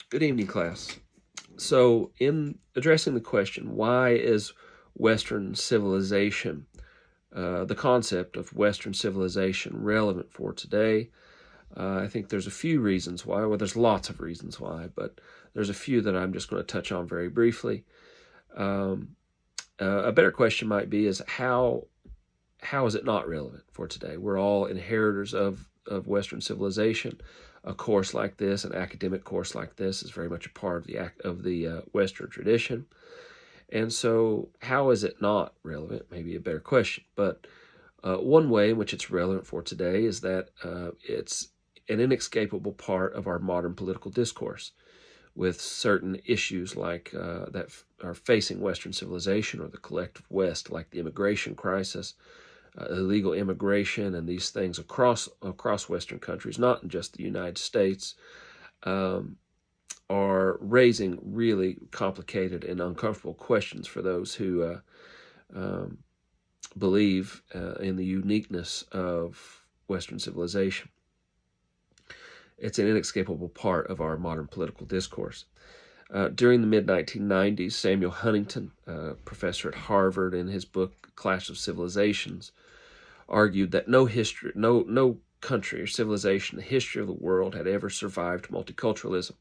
Good evening, class. So, in addressing the question, why is Western civilization, the concept of Western civilization, relevant for today? I think there's a few reasons why. Well, there's lots of reasons why, but there's a few that I'm just going to touch on very briefly. A better question might be is how is it not relevant for today? We're all inheritors of Western civilization. A course like this, an academic course like this, is very much a part of the Western tradition. And so, how is it not relevant? Maybe a better question. But one way in which it's relevant for today is that it's an inescapable part of our modern political discourse, with certain issues like that are facing Western civilization or the collective West, like the immigration crisis, illegal immigration, and these things across Western countries, not in just the United States, are raising really complicated and uncomfortable questions for those who believe in the uniqueness of Western civilization. It's an inescapable part of our modern political discourse. During the mid-1990s, Samuel Huntington, professor at Harvard, in his book Clash of Civilizations, argued that no country or civilization in the history of the world had ever survived multiculturalism.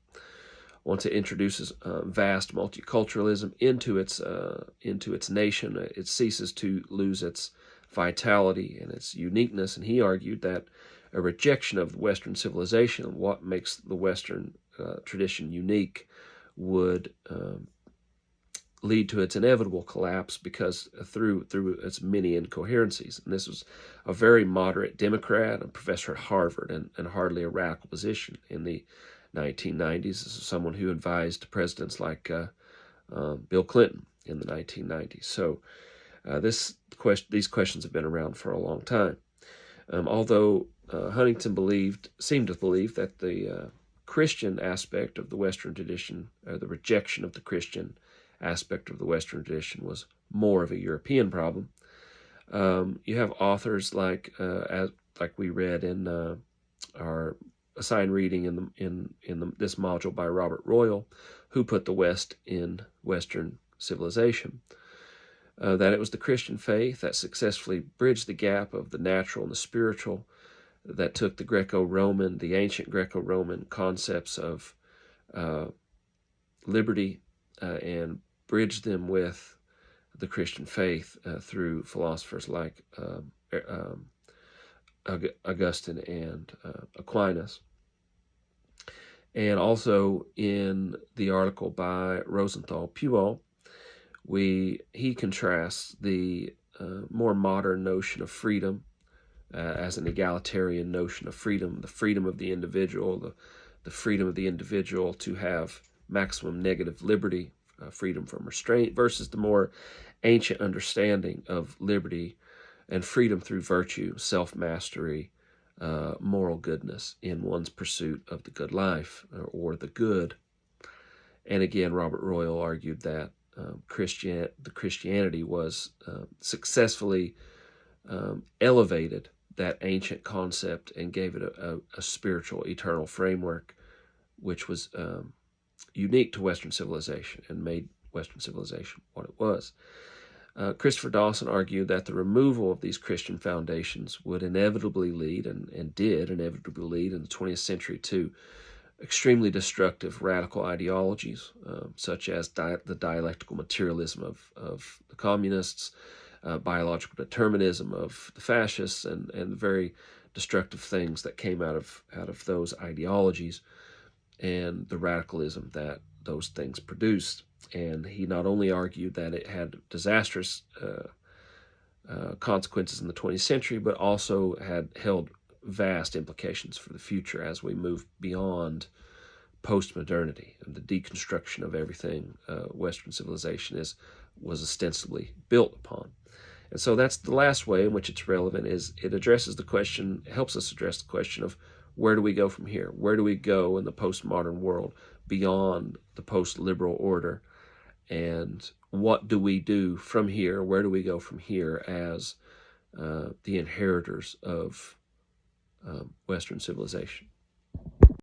Once it introduces vast multiculturalism into its nation, it ceases to lose its vitality and its uniqueness. And he argued that a rejection of Western civilization, what makes the Western tradition unique, would lead to its inevitable collapse because through its many incoherencies. And this was a very moderate Democrat, a professor at Harvard, and hardly a radical position in the 1990s. This is someone who advised presidents like Bill Clinton in the 1990s. So these questions have been around for a long time. Although Huntington seemed to believe that the Christian aspect of the Western tradition, or the rejection of the Christian aspect of the Western tradition, was more of a European problem. You have authors like we read in our assigned reading in this module by Robert Royal, who put the West in Western civilization. That it was the Christian faith that successfully bridged the gap of the natural and the spiritual, that took the ancient Greco-Roman concepts of liberty and bridged them with the Christian faith through philosophers like Augustine and Aquinas. And also in the article by Rosenthal Puel, he contrasts the more modern notion of freedom as an egalitarian notion of freedom, the freedom of the individual, the freedom of the individual to have maximum negative liberty, freedom from restraint, versus the more ancient understanding of liberty and freedom through virtue, self-mastery, moral goodness in one's pursuit of the good life or the good. And again, Robert Royal argued that Christianity was successfully elevated that ancient concept and gave it a spiritual, eternal framework, which was unique to Western civilization and made Western civilization what it was. Christopher Dawson argued that the removal of these Christian foundations would inevitably lead, and did inevitably lead in the 20th century, to extremely destructive radical ideologies, such as the dialectical materialism of the communists, biological determinism of the fascists, and very destructive things that came out of those ideologies and the radicalism that those things produced. And he not only argued that it had disastrous consequences in the 20th century, but also had held vast implications for the future as we move beyond post-modernity and the deconstruction of everything Western civilization was ostensibly built upon. And so that's the last way in which it's relevant, is it helps us address the question of where do we go from here? Where do we go in the postmodern world beyond the post-liberal order? And what do we do from here? Where do we go from here as the inheritors of Western civilization?